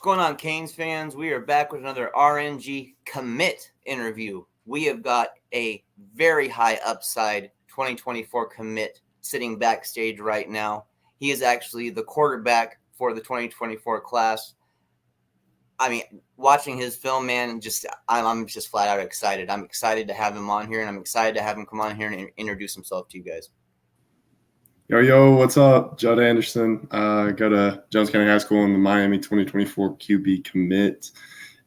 going on, Canes fans? We are back with another RNG commit interview. We have got a very high upside 2024 commit sitting backstage right now. He is actually the quarterback for the 2024 class. I mean, watching his film, man, I'm just flat out excited. I'm excited to have him on here, and I'm excited to have him come on here and introduce himself to you guys. Yo, what's up? Judd Anderson. Go to Jones County High School in the Miami 2024 QB commit,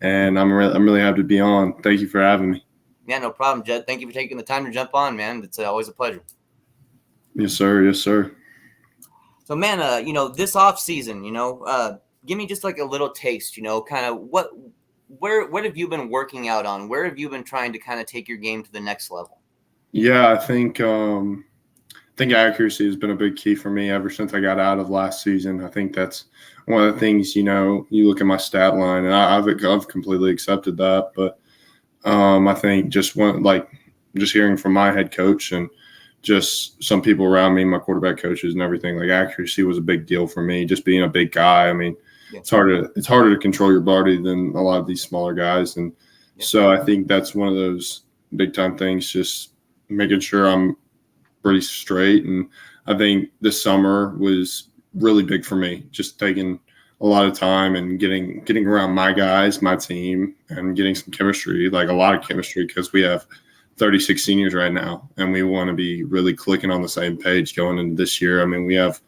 and I'm really happy to be on. Thank you for having me. Yeah, no problem, Judd. Thank you for taking the time to jump on, man. It's always a pleasure. Yes, sir. Yes, sir. So, man, this offseason, give me just like a little taste, kind of what have you been working out on? Where have you been trying to kind of take your game to the next level? Yeah, I think accuracy has been a big key for me ever since I got out of last season. I think that's one of the things, you look at my stat line, and I've completely accepted that. But I think just hearing from my head coach and just some people around me, my quarterback coaches and everything, like accuracy was a big deal for me. Just being a big guy, I mean, it's harder to control your body than a lot of these smaller guys, and so I think that's one of those big time things. Just making sure I'm pretty straight, and I think this summer was really big for me. Just taking a lot of time and getting around my guys, my team, and getting some chemistry, like a lot of chemistry, because we have 36 seniors right now, and we want to be really clicking on the same page going into this year. I mean, we have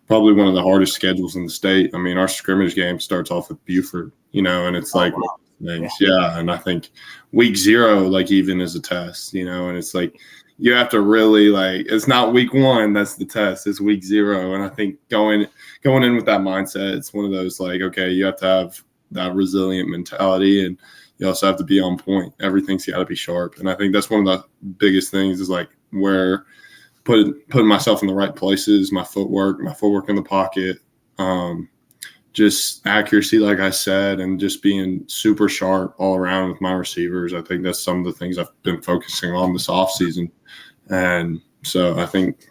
probably one of the hardest schedules in the state. I mean, our scrimmage game starts off with Buford, and it's things. Yeah. And I think week 0, even is a test, and it's like, you have to really it's not week 1, that's the test, it's week 0. And I think going in with that mindset, it's one of those okay, you have to have that resilient mentality, and you also have to be on point. Everything's got to be sharp. And I think that's one of the biggest things is where putting myself in the right places, my footwork in the pocket, just accuracy, like I said, and just being super sharp all around with my receivers. I think that's some of the things I've been focusing on this offseason. And so I think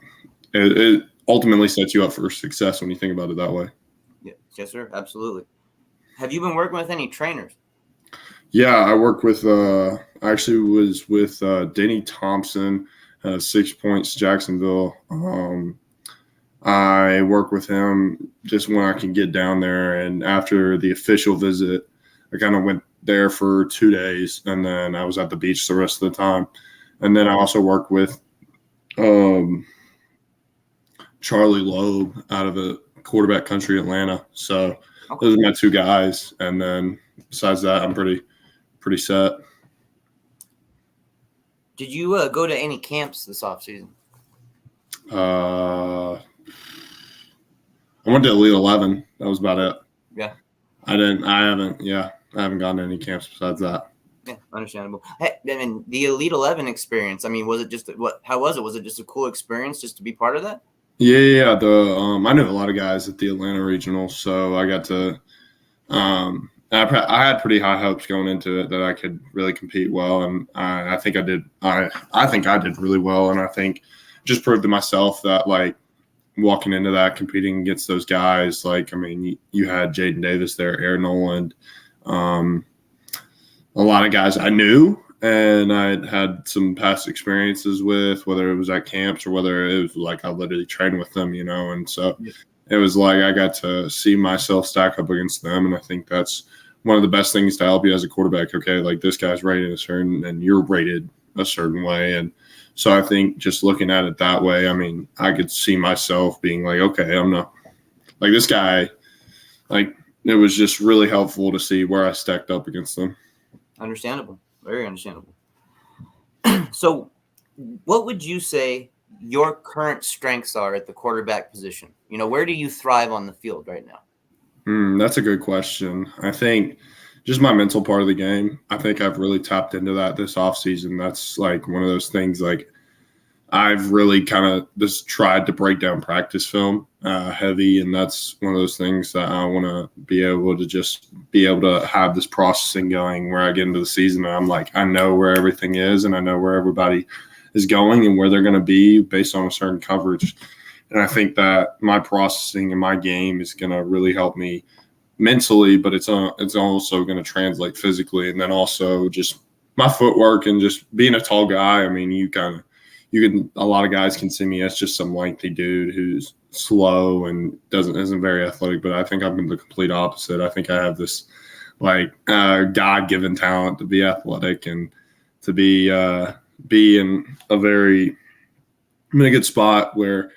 it ultimately sets you up for success when you think about it that way. Yeah, yes, sir. Absolutely. Have you been working with any trainers? Yeah, I work with I actually was with Denny Thompson, 6 Points, Jacksonville. I work with him just when I can get down there. And after the official visit, I kind of went there for 2 days, and then I was at the beach the rest of the time. And then I also work with Charlie Loeb out of the quarterback country, Atlanta. So those are my 2 guys. And then besides that, I'm pretty set. Did you go to any camps this offseason? I went to Elite 11. That was about it. Yeah. I haven't gone to any camps besides that. Yeah, understandable. Hey, I mean, the Elite 11 experience, I mean, was it just how was it? Was it just a cool experience just to be part of that? Yeah. I knew a lot of guys at the Atlanta Regional, so I got to I had pretty high hopes going into it that I could really compete well, and I think I did. I think I did really well, and I think just proved to myself that walking into that, competing against those guys, you had Jaden Davis there, Aaron Noland, a lot of guys I knew and I had some past experiences with, whether it was at camps or whether it was I literally trained with them, and so it was I got to see myself stack up against them, and I think that's one of the best things to help you as a quarterback. Okay, this guy's rated a certain, and you're rated a certain way, and so I think just looking at it that way, I mean, I could see myself being okay, I'm not this guy. It was just really helpful to see where I stacked up against them. Understandable. Very understandable. So what would you say your current strengths are at the quarterback position? Where do you thrive on the field right now? That's a good question. I think just my mental part of the game, I think I've really tapped into that this offseason. That's one of those things I've really kind of just tried to break down practice film heavy, and that's one of those things that I want to be able to have this processing going where I get into the season and I'm I know where everything is, and I know where everybody is going and where they're going to be based on a certain coverage. And I think that my processing and my game is going to really help me mentally, but it's also going to translate physically, and then also just my footwork and just being a tall guy. I mean, a lot of guys can see me as just some lengthy dude who's slow and isn't very athletic, but I think I'm the complete opposite. I think I have this God-given talent to be athletic and to be in I'm in a good spot where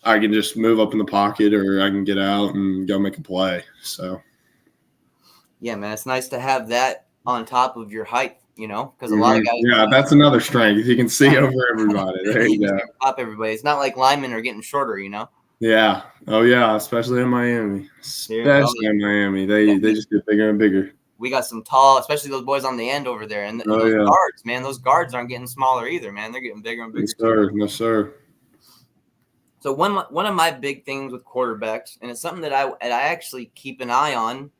I can just move up in the pocket or I can get out and go make a play. So, yeah, man, it's nice to have that on top of your height, because a lot of guys. Yeah, that's another strength. You can see over everybody. There you go. Top everybody. It's not like linemen are getting shorter, Yeah. Oh, yeah. Especially in Miami. They just get bigger and bigger. We got some tall, especially those boys on the end over there. And those guards, man, those guards aren't getting smaller either, man. They're getting bigger and bigger. Yes, sir. Yes, sir. So one of my big things with quarterbacks, and it's something that I actually keep an eye on,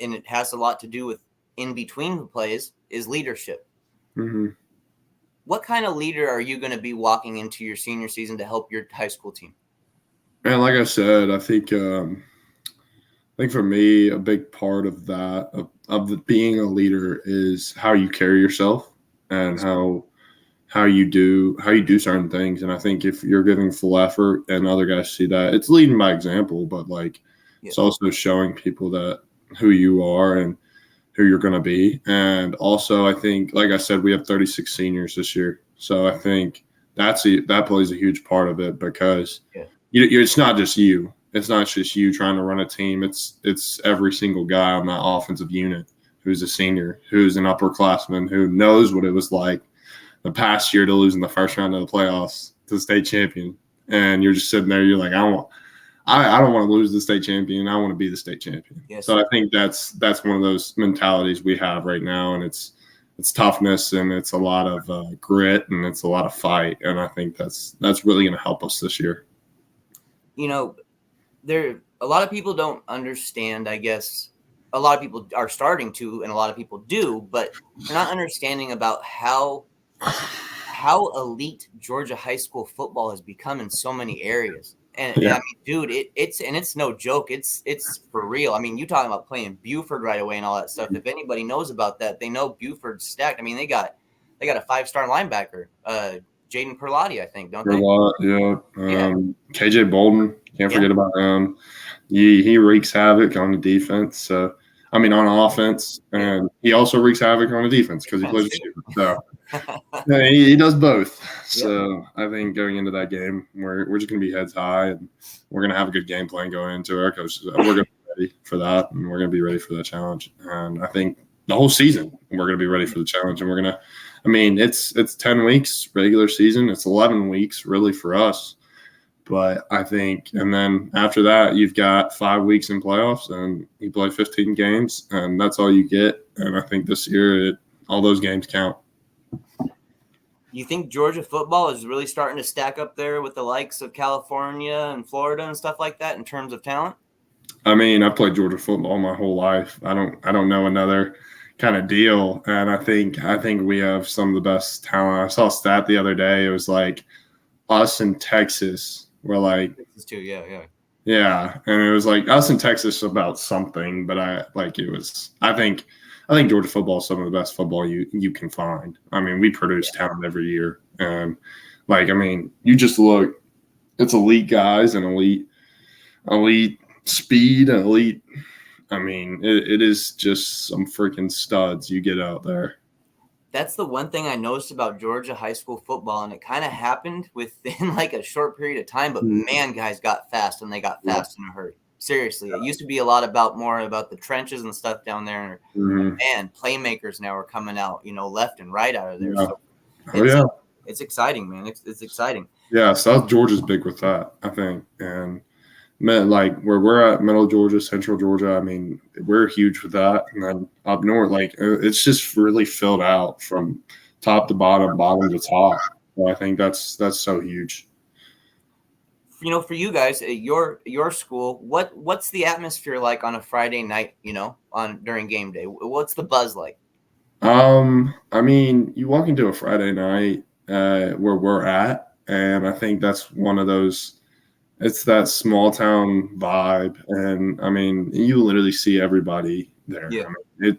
and it has a lot to do with in between the plays, is leadership. Mm-hmm. What kind of leader are you going to be walking into your senior season to help your high school team? And like I said, I think for me, a big part of that of being a leader is how you carry yourself and how you do certain things. And I think if you're giving full effort and other guys see that, it's leading by example, but it's also showing people that who you are and who you're going to be. And also, I think, like I said, we have 36 seniors this year. So I think that plays a huge part of it because it's not just you. It's not just you trying to run a team. It's every single guy on that offensive unit who's a senior, who's an upperclassman, who knows what it was like the past year to lose in the first round of the playoffs to the state champion. And you're just sitting there, you're like, I don't want to lose the state champion. I want to be the state champion. Yes. So I think that's one of those mentalities we have right now, and it's toughness and it's a lot of grit and it's a lot of fight. And I think that's really going to help us this year. A lot of people don't understand, I guess. A lot of people are starting to, and a lot of people do, but they're not understanding about how elite Georgia high school football has become in so many areas. And I mean, dude, it's no joke. It's for real. I mean, you talking about playing Buford right away and all that stuff. If anybody knows about that, they know Buford's stacked. I mean, they got a 5-star linebacker, Jaden Perlotti, I think, don't they? KJ Bolden, can't forget about him. He wreaks havoc on the defense. So, I mean, on offense, and he also wreaks havoc on the defense because he plays receiver. So he does both. So I think going into that game, we're just going to be heads high, and we're going to have a good game plan going into our coaches. We're going to be ready for that, and we're going to be ready for that challenge. And I think the whole season we're going to be ready for the challenge, and we're going to. I mean, it's 10 weeks regular season. It's 11 weeks really for us. But I think, and then after that, you've got 5 weeks in playoffs, and you play 15 games, and that's all you get. And I think this year, all those games count. You think Georgia football is really starting to stack up there with the likes of California and Florida and stuff like that in terms of talent? I mean, I've played Georgia football my whole life. I don't know another kind of deal, and I think we have some of the best talent. I saw a stat the other day. It was like us in Texas. We're like Texas too, yeah. Yeah, and it was like us in Texas about something, but I think Georgia football is some of the best football you can find. I mean, we produce talent every year, and you just look, it's elite guys and elite speed, elite. I mean, it is just some freaking studs you get out there. That's the one thing I noticed about Georgia high school football, and it kind of happened within like a short period of time. But man, guys got fast, and they got fast in a hurry. Seriously, it used to be a lot more about the trenches and stuff down there. And playmakers now are coming out, left and right out of there. So it's exciting, man. It's exciting. Yeah, South Georgia's big with that, I think, and. Like where we're at, Middle Georgia, Central Georgia, I mean, we're huge with that. And then up north, it's just really filled out from top to bottom, bottom to top. So I think that's so huge. For you guys at your school, what's the atmosphere like on a Friday night? During game day, what's the buzz like? I mean, you walk into a Friday night where we're at, and I think that's one of those. it's that small town vibe, and I mean, you literally see everybody there. Yeah. I mean,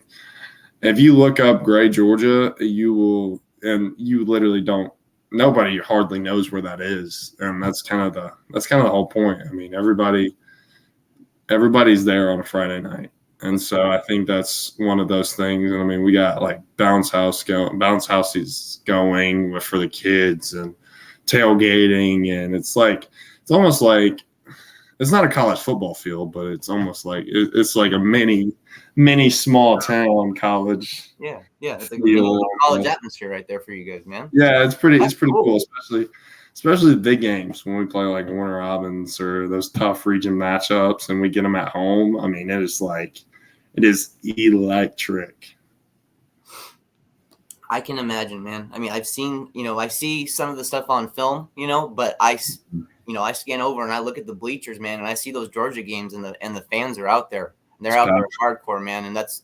if you look up Gray, Georgia, you will, and you literally don't. Nobody hardly knows where that is, and that's kind of the whole point. I mean, everybody's there on a Friday night. And so I think that's one of those things. And I mean, we got like bounce houses going for the kids and tailgating. And it's almost like, it's not a college football field, but it's almost like, it's like a mini small town college. Yeah. It's like a mini college atmosphere right there for you guys, man. Yeah, it's pretty cool, especially the big games when we play like Warner Robins or those tough region matchups and we get them at home. I mean, it is electric. I can imagine, man. I mean, I see some of the stuff on film, but I scan over and I look at the bleachers, man, and I see those Georgia games and the fans are out there. They're out there hardcore, man, and that's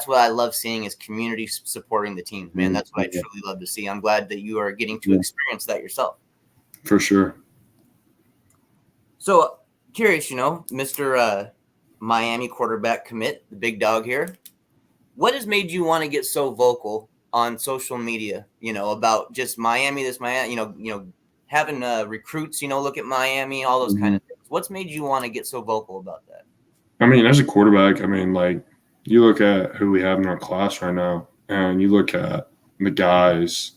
what I love seeing is community supporting the teams, man. That's what I truly love to see. I'm glad that you are getting to experience that yourself. For sure. So curious, Mr. Miami quarterback commit, the big dog here. What has made you want to get so vocal on social media, about just Miami, having recruits, look at Miami, all those kind of things. What's made you want to get so vocal about that? I mean, as a quarterback, I mean, like, you look at who we have in our class right now, and you look at the guys,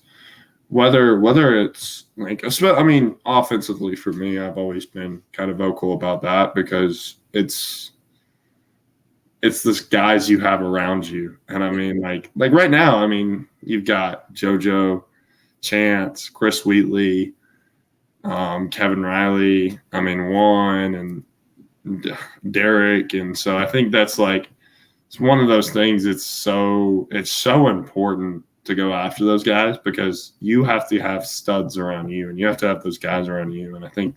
whether it's like, I mean, offensively for me, I've always been kind of vocal about that because it's this guys you have around you. And I mean, like right now, I mean, you've got JoJo, Chance, Chris Wheatley, Kevin Riley, I mean, Juan and Derek. And so I think that's like, it's one of those things. It's so important to go after those guys because you have to have studs around you and you have to have those guys around you. And I think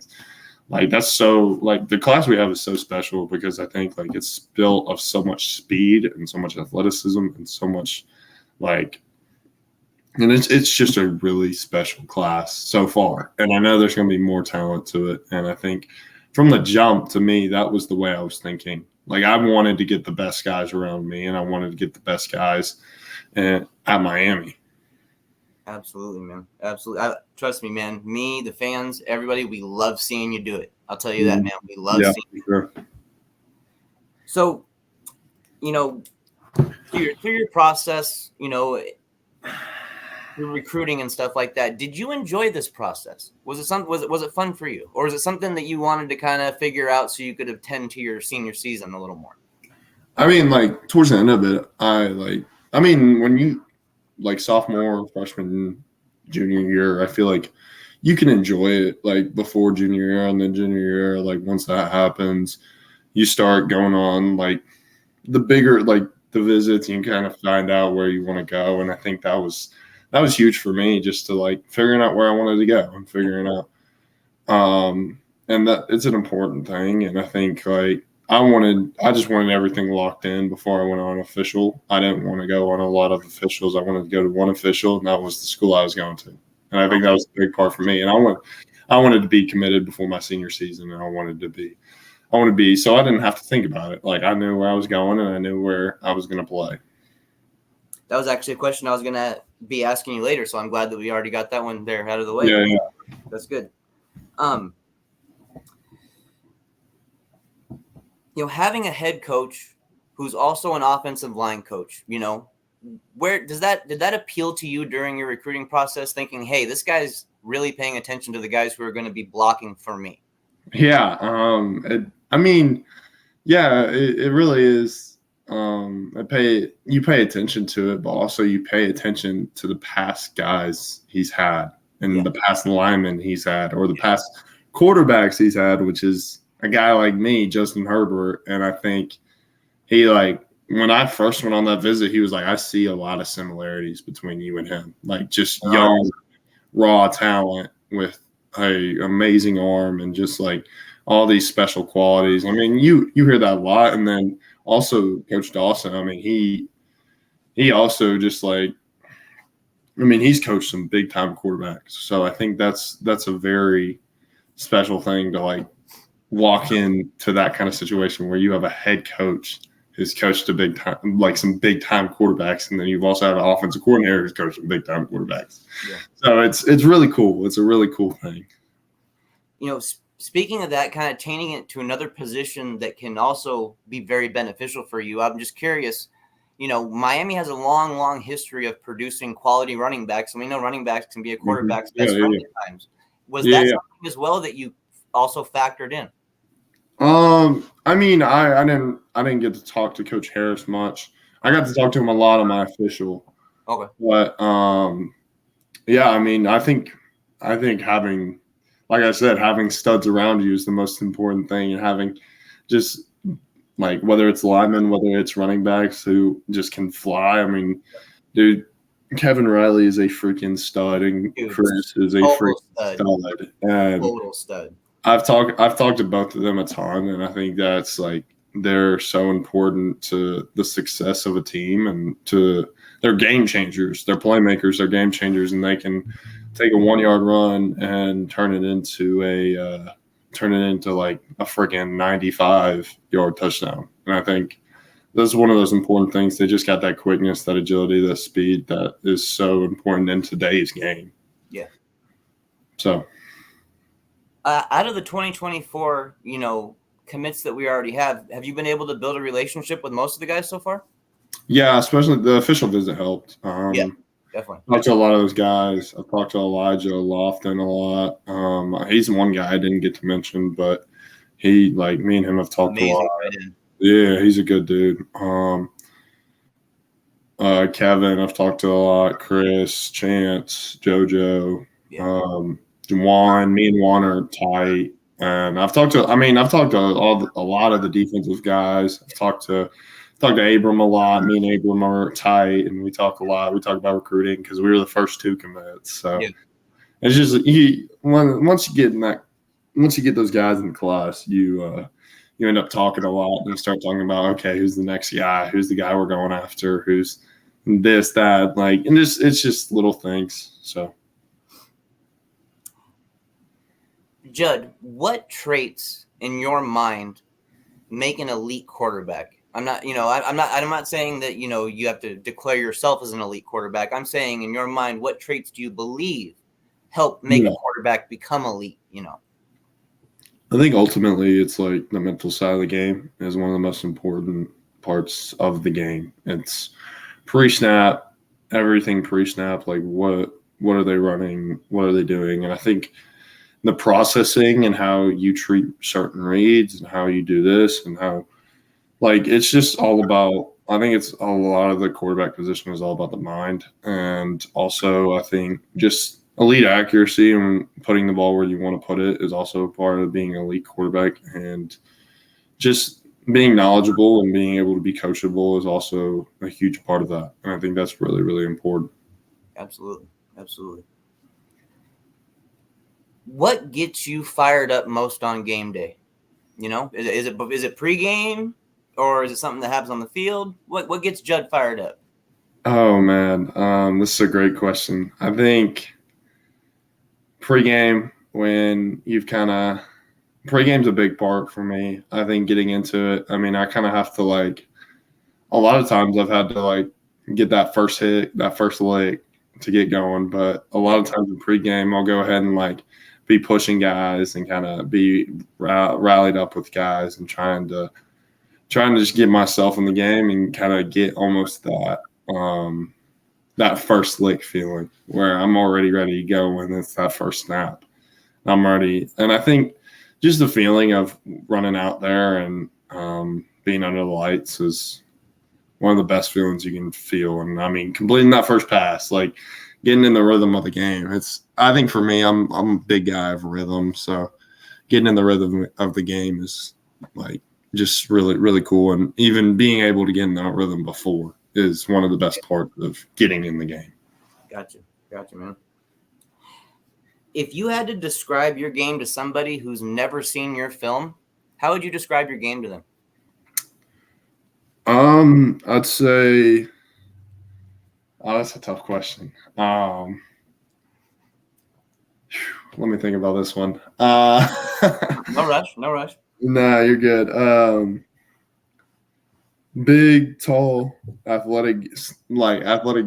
like that's so like the class we have is so special because I think like it's built of so much speed and so much athleticism and so much like, and it's just a really special class so far. And I know there's going to be more talent to it. And I think from the jump, to me, that was the way I was thinking. Like I wanted to get the best guys around me and I wanted to get the best guys at Miami. Absolutely, man. Absolutely. Trust me, man. Me, the fans, everybody, we love seeing you do it. I'll tell you that, man. We love seeing you. Sure. So, through your process, your recruiting and stuff like that, did you enjoy this process? Was it fun for you? Or is it something that you wanted to kind of figure out so you could attend to your senior season a little more? I mean, like towards the end of it, when you like sophomore, freshman, junior year, I feel like you can enjoy it like before junior year and then junior year. Like once that happens, you start going on like the bigger, like the visits, and you kind of find out where you want to go. And I think that was huge for me just to like figuring out where I wanted to go and figuring out. And that it's an important thing. And I think like, I just wanted everything locked in before I went on official. I didn't want to go on a lot of officials. I wanted to go to one official, and that was the school I was going to. And I think that was a big part for me. And I wanted to be committed before my senior season, and I wanted to be so I didn't have to think about it. Like I knew where I was going, and I knew where I was going to play. That was actually a question I was going to be asking you later, so I'm glad that we already got that one there out of the way. Yeah. That's good. Having a head coach who's also an offensive line coach, where did that appeal to you during your recruiting process, thinking, hey, this guy's really paying attention to the guys who are going to be blocking for me? Yeah. It really is. You pay attention to it, but also you pay attention to the past guys he's had and the past linemen he's had or the past quarterbacks he's had, which is a guy like me, Justin Herbert. And I think he when I first went on that visit, he was like, I see a lot of similarities between you and him, like just young, raw talent with a amazing arm and just like all these special qualities. I mean, you hear that a lot. And then also Coach Dawson, I mean, he also just like, I mean, he's coached some big time quarterbacks. So I think that's a very special thing to like walk into that kind of situation where you have a head coach who's coached a big time, like some big time quarterbacks, and then you've also had an offensive coordinator who's coached big time quarterbacks. Yeah. So it's really cool. It's a really cool thing. Speaking of that, kind of changing it to another position that can also be very beneficial for you. I'm just curious. Miami has a long, long history of producing quality running backs, and we know running backs can be a quarterback's best friend at times. Was that something as well that you also factored in? I mean, I didn't get to talk to Coach Harris much. I got to talk to him a lot on my official. Okay. But yeah, I mean, I think having, like I said, having studs around you is the most important thing, and having just like whether it's linemen, whether it's running backs who just can fly. I mean, dude, Kevin Riley is a freaking stud, and Chris is a freaking stud. And total stud. I've talked to both of them a ton, and I think that's like they're so important to the success of a team, and they're game changers, they're playmakers, they're game changers, and they can take a 1-yard run and turn it into like a freaking 95-yard touchdown. And I think that's one of those important things. They just got that quickness, that agility, that speed that is so important in today's game. Yeah. So. Out of the 2024, commits that we already have you been able to build a relationship with most of the guys so far? Yeah, especially the official visit helped. Yeah, definitely. I talked to a lot of those guys. I've talked to Elijah Lofton a lot. He's one guy I didn't get to mention, but he, like, me and him have talked a lot. Yeah, he's a good dude. Kevin, I've talked to a lot. Chris, Chance, JoJo. Yeah. Juwan, me and Juan are tight, and I've talked to a lot of the defensive guys. I've talked to Abram a lot. Me and Abram are tight, and we talk a lot. We talk about recruiting because we were the first 2 commits. So it's just once you get those guys in the class, you end up talking a lot, and you start talking about, okay, who's the next guy? Who's the guy we're going after? Who's this, that, like, and it's just little things. So. Judd, what traits in your mind make an elite quarterback? I'm not saying that, you have to declare yourself as an elite quarterback. I'm saying in your mind, what traits do you believe help make a quarterback become elite? I think ultimately it's like the mental side of the game is one of the most important parts of the game. It's pre-snap, everything pre-snap, like what are they running? What are they doing? And I think the processing and how you treat certain reads and how you do this and how, like, it's just all about, I think it's a lot of the quarterback position is all about the mind. And also I think just elite accuracy and putting the ball where you want to put it is also part of being an elite quarterback. And just being knowledgeable and being able to be coachable is also a huge part of that. And I think that's really, really important. Absolutely. Absolutely. What gets you fired up most on game day? Is it pregame, or is it something that happens on the field? What gets Judd fired up? Oh man, this is a great question. I think pregame, when pregame's a big part for me. I think getting into it, I mean, I kind of have to, like, a lot of times I've had to, like, get that first hit, that first lick to get going. But a lot of times in pregame, I'll go ahead and, like, be pushing guys and kind of be rallied up with guys and trying to just get myself in the game and kind of get almost that first lick feeling where I'm already ready to go when it's that first snap. I'm ready. And I think just the feeling of running out there and being under the lights is one of the best feelings you can feel. And I mean, completing that first pass, like, getting in the rhythm of the game. I think for me, I'm a big guy of rhythm. So getting in the rhythm of the game is, like, just really, really cool. And even being able to get in that rhythm before is one of the best parts of getting in the game. Gotcha, man. If you had to describe your game to somebody who's never seen your film, how would you describe your game to them? I'd say, that's a tough question. Let me think about this one. No rush. No rush. Nah, you're good. Big, tall, athletic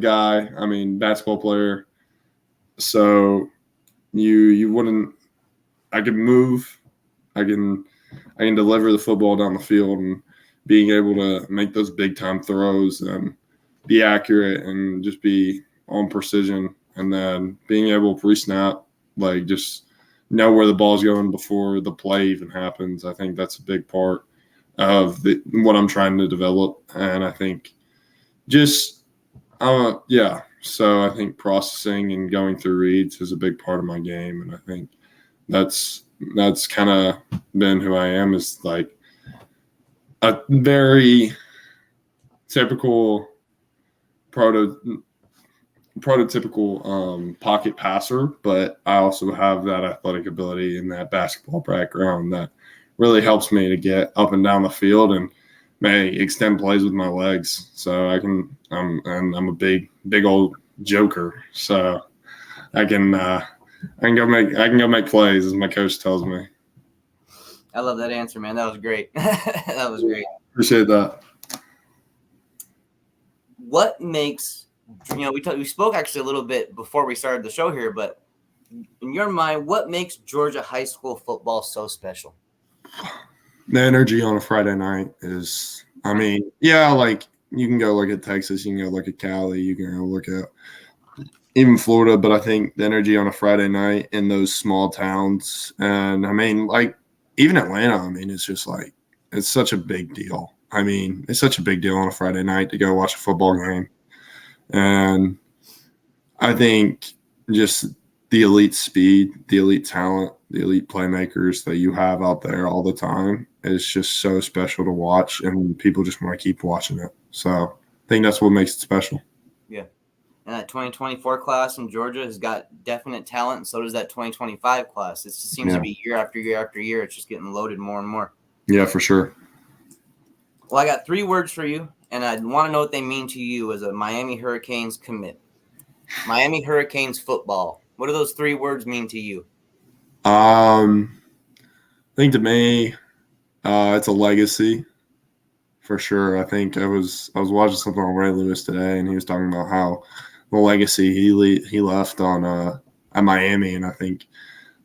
guy. I mean, basketball player. So you wouldn't. I can move. I can deliver the football down the field, and being able to make those big time throws and be accurate and just be on precision, and then being able to pre-snap, like just know where the ball's going before the play even happens. I think that's a big part of what I'm trying to develop, and I think just yeah. So I think processing and going through reads is a big part of my game, and I think that's kind of been who I am, is like a very typical prototypical pocket passer, but I also have that athletic ability and that basketball background that really helps me to get up and down the field and may extend plays with my legs. So I'm a big old joker. So I can go make plays, as my coach tells me. I love that answer, man. That was great. That was great. Appreciate that. What makes, we spoke actually a little bit before we started the show here, but in your mind, what makes Georgia high school football so special? The energy on a Friday night is, I mean, yeah, like you can go look at Texas, you can go look at Cali, you can go look at even Florida, but I think the energy on a Friday night in those small towns, and I mean, like even Atlanta, I mean, it's just like, it's such a big deal. I mean, it's such a big deal on a Friday night to go watch a football game. And I think just the elite speed, the elite talent, the elite playmakers that you have out there all the time is just so special to watch, and people just want to keep watching it. So I think that's what makes it special. Yeah. And that 2024 class in Georgia has got definite talent, and so does that 2025 class. It just seems to be year after year after year. It's just getting loaded more and more. Yeah, for sure. Well, I got 3 words for you, and I want to know what they mean to you as a Miami Hurricanes commit. Miami Hurricanes football. What do those 3 words mean to you? I think to me, it's a legacy for sure. I think I was watching something on Ray Lewis today, and he was talking about how the legacy he left on at Miami, and I think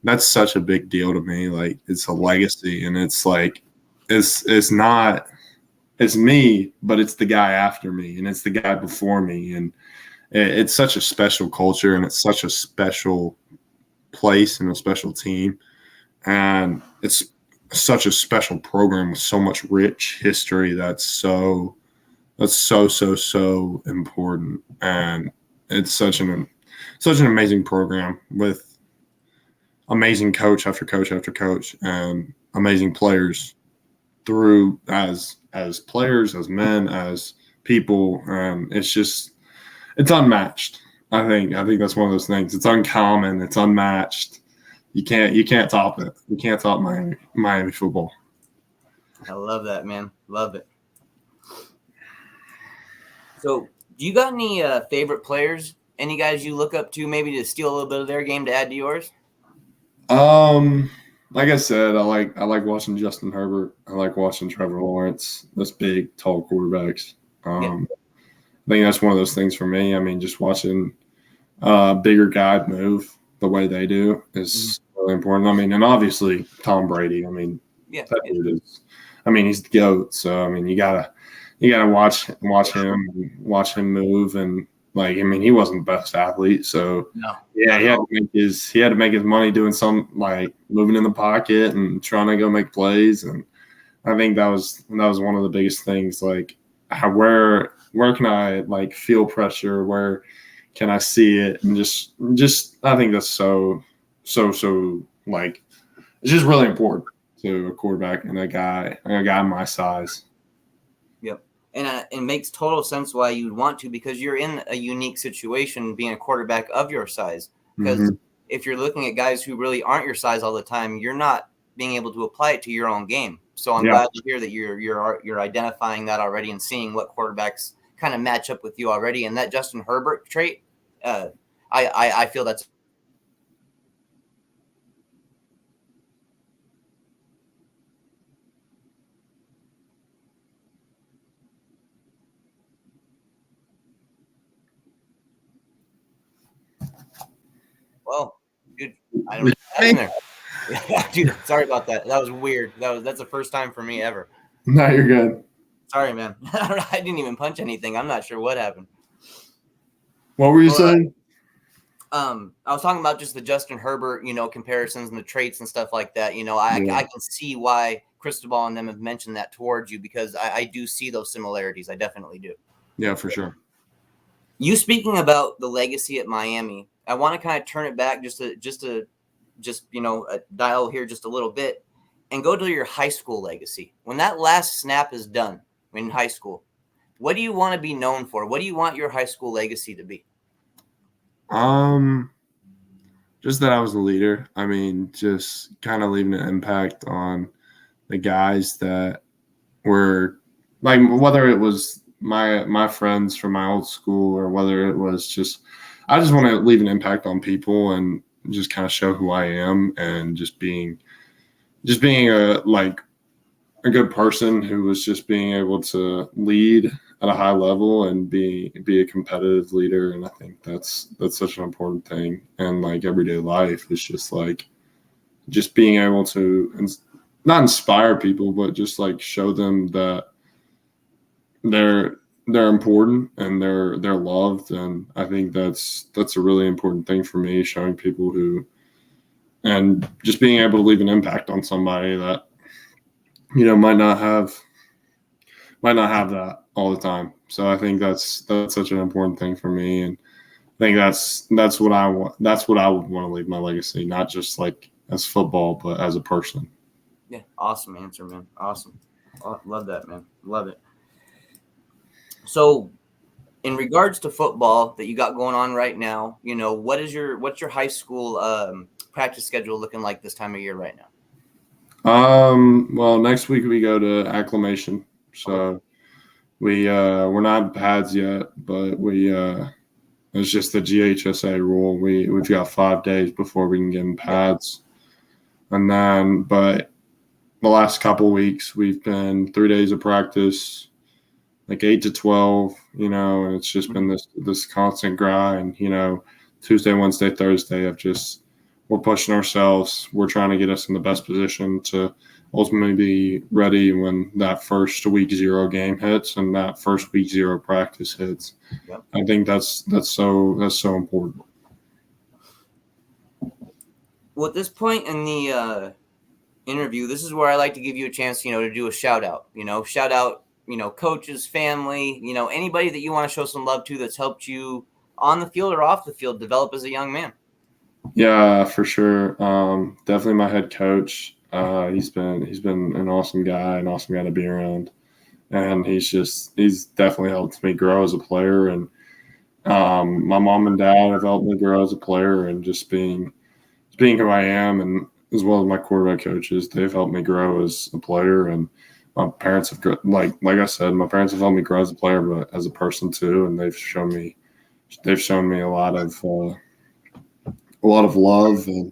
that's such a big deal to me. Like, it's a legacy, and it's like it's not it's me, but it's the guy after me, and it's the guy before me, and it's such a special culture, and it's such a special place and a special team, and it's such a special program with so much rich history that's so important, and it's such an amazing program with amazing coach after coach after coach and amazing players through as players, as men, as people. It's unmatched. I think that's one of those things. It's uncommon. It's unmatched. You can't top it. You can't top Miami football. I love that, man. Love it. So, do you got any favorite players? Any guys you look up to, maybe to steal a little bit of their game to add to yours? Like I said, I like watching Justin Herbert. I like watching Trevor Lawrence. Those big, tall quarterbacks. I think that's one of those things for me. I mean, just watching bigger guy move the way they do is really important. I mean, and obviously Tom Brady. I mean, that dude is. I mean, he's the GOAT. So I mean, you gotta watch him move, and like, I mean, he wasn't the best athlete, so he had to make his money doing some, like, moving in the pocket and trying to go make plays, and I think that was one of the biggest things. Like, where can I, like, feel pressure? Where can I see it? And just I think that's so like, it's just really important to a quarterback and a guy my size. Yep. And it makes total sense why you'd want to, because you're in a unique situation being a quarterback of your size. Because if you're looking at guys who really aren't your size all the time, you're not being able to apply it to your own game. So I'm glad to hear that you're identifying that already and seeing what quarterbacks kind of match up with you already. And that Justin Herbert trait, I feel that's I don't know what happened there. Yeah, dude, sorry about that. That was weird. That's the first time for me ever. No, you're good. Sorry, man. I didn't even punch anything. I'm not sure what happened. What were you saying? I was talking about just the Justin Herbert, comparisons and the traits and stuff like that. I can see why Cristobal and them have mentioned that towards you, because I do see those similarities. I definitely do. Yeah, for sure. You speaking about the legacy at Miami, I want to kind of turn it back just dial here just a little bit and go to your high school legacy. When that last snap is done in high school, what do you want to be known for? What do you want your high school legacy to be? Just that I was a leader. I mean, just kind of leaving an impact on the guys that were like, whether it was my friends from my old school or whether it was just, I just want to leave an impact on people and just kind of show who I am, and just being a good person who was just being able to lead at a high level and be a competitive leader. And I think that's such an important thing. And like everyday life is just being able to not inspire people, but just like show them that they're important and they're loved. And I think that's a really important thing for me, showing people and just being able to leave an impact on somebody that, might not have that all the time. So I think that's such an important thing for me. And I think that's what I want. That's what I would want to leave my legacy, not just like as football, but as a person. Yeah. Awesome answer, man. Awesome. Love that, man. Love it. So in regards to football that you got going on right now, what's your high school practice schedule looking like this time of year right now? Well, next week we go to acclimation. So we're not pads yet, but it's just the GHSA rule. We've got 5 days before we can get in pads. And then, but the last couple weeks we've been 3 days of practice, like 8 to 12, and it's just been this constant grind, Tuesday, Wednesday, Thursday we're pushing ourselves. We're trying to get us in the best position to ultimately be ready when that first week 0 game hits and that first week 0 practice hits. Yep. I think that's so important. Well, at this point in the interview, this is where I like to give you a chance, to do a shout out. Shout out, coaches, family, anybody that you want to show some love to that's helped you on the field or off the field develop as a young man. Yeah, for sure. Definitely my head coach. He's been an awesome guy to be around, and he's definitely helped me grow as a player. And my mom and dad have helped me grow as a player, and just being who I am, and as well as my quarterback coaches, they've helped me grow as a player. And my parents have, like I said, my parents have helped me grow as a player, but as a person too. And they've shown me a lot of love, and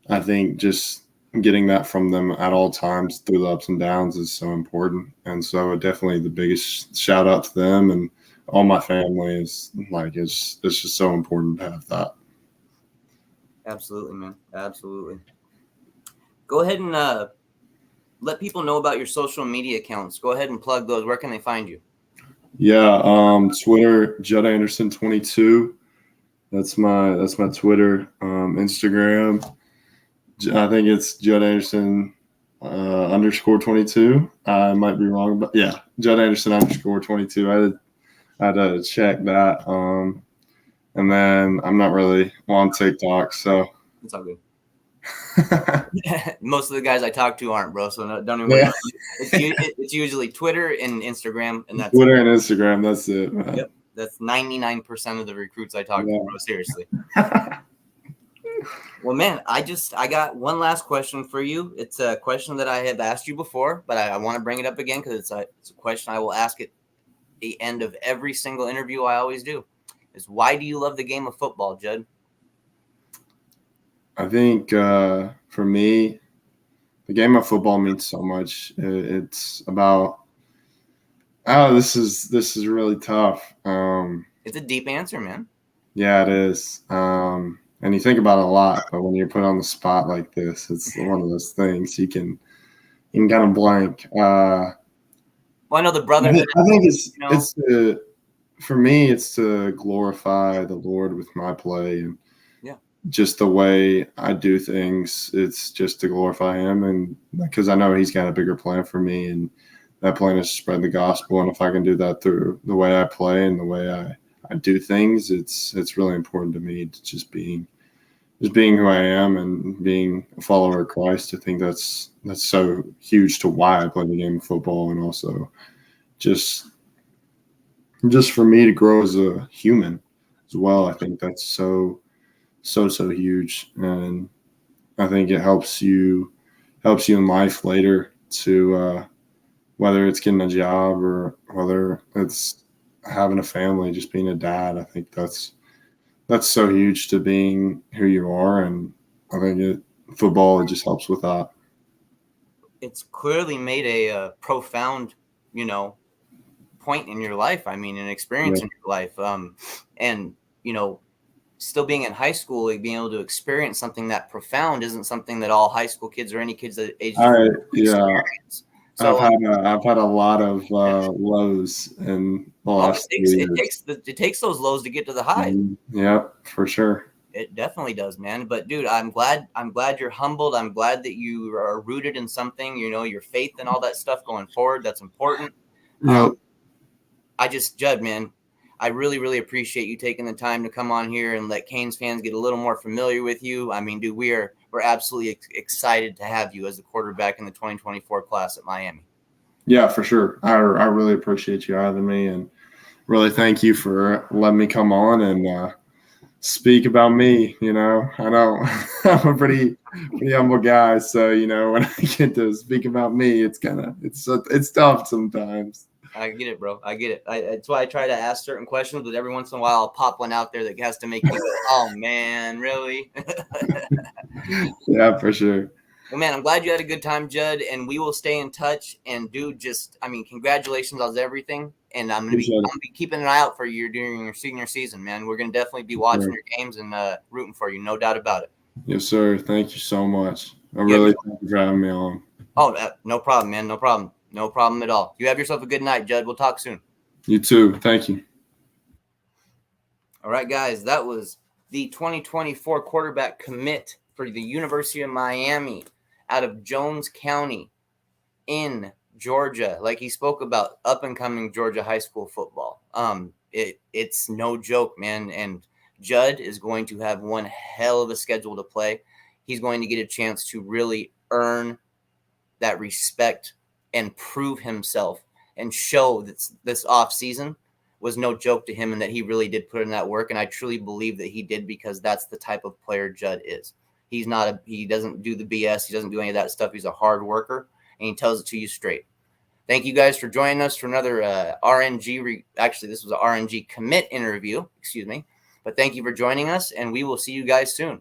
I think just getting that from them at all times through the ups and downs is so important. And so definitely the biggest shout out to them and all my family is it's just so important to have that. Absolutely, man. Absolutely. Go ahead and let people know about your social media accounts. Go ahead and plug those. Where can they find you? Yeah, Twitter, Judd Anderson 22. That's my Twitter. Instagram, I think it's Judd Anderson _ 22. I might be wrong, but yeah, Judd Anderson _ 22. I had to check that. And then I'm not really on TikTok, so it's all good. Most of the guys I talk to aren't, bro. So don't even worry. Yeah. It's usually Twitter and Instagram, and that's Twitter and Instagram. That's it, man. Yep. That's 99% of the recruits I talk to, bro. Seriously. Well, man, I got one last question for you. It's a question that I have asked you before, but I want to bring it up again because it's a question I will ask at the end of every single interview I always do. Is why do you love the game of football, Judd? I think for me, the game of football means so much. It's about this is really tough. It's a deep answer, man. Yeah, it is. And you think about it a lot, but when you're put on the spot like this, it's one of those things you can kind of blank. Well, I know the brotherhood. I think it's you know, for me, it's to glorify the Lord with my play and yeah, just the way I do things. It's just to glorify Him, and because I know He's got a bigger plan for me, and that plan is to spread the gospel. And if I can do that through the way I play and the way I do things, it's really important to me to just being who I am and being a follower of Christ. I think that's so huge to why I play the game of football, and also just for me to grow as a human as well. I think that's so huge, and I think it helps you in life later to whether it's getting a job or whether it's having a family, just being a dad. I think that's so huge to being who you are, and I think football just helps with that. It's clearly made a profound, point in your life. I mean, an experience in your life. And still being in high school, like being able to experience something that profound isn't something that all high school kids or any kids that age experience. So I've had a lot of lows in the last 2 years. It takes those lows to get to the highs. Yeah, for sure. It definitely does, man. But dude, I'm glad you're humbled. I'm glad that you are rooted in something, your faith and all that stuff going forward. That's important. Yep. Judd, man, I really, really appreciate you taking the time to come on here and let Canes fans get a little more familiar with you. I mean, dude, we're absolutely excited to have you as the quarterback in the 2024 class at Miami. Yeah, for sure. I really appreciate you having me, and really thank you for letting me come on and speak about me. I know I'm a pretty humble guy, so when I get to speak about me, it's tough sometimes. I get it, bro. I get it. That's why I try to ask certain questions, but every once in a while I'll pop one out there that has to make you go, oh, man, really? Yeah, for sure. Well, man, I'm glad you had a good time, Judd, and we will stay in touch. And, dude, congratulations on everything. And I'm gonna be keeping an eye out for you during your senior season, man. We're going to definitely be watching your games and rooting for you, no doubt about it. Yes, sir. Thank you so much. I really thank you for having me on. Oh, no problem, man. No problem. No problem at all. You have yourself a good night, Judd. We'll talk soon. You too. Thank you. All right, guys. That was the 2024 quarterback commit for the University of Miami out of Jones County in Georgia. Like he spoke about up-and-coming Georgia high school football. It's no joke, man. And Judd is going to have one hell of a schedule to play. He's going to get a chance to really earn that respect and prove himself and show that this offseason was no joke to him and that he really did put in that work. And I truly believe that he did, because that's the type of player Judd is. He doesn't do the BS. He doesn't do any of that stuff. He's a hard worker, and he tells it to you straight. Thank you guys for joining us for another RNG. This was an RNG commit interview, excuse me. But thank you for joining us, and we will see you guys soon.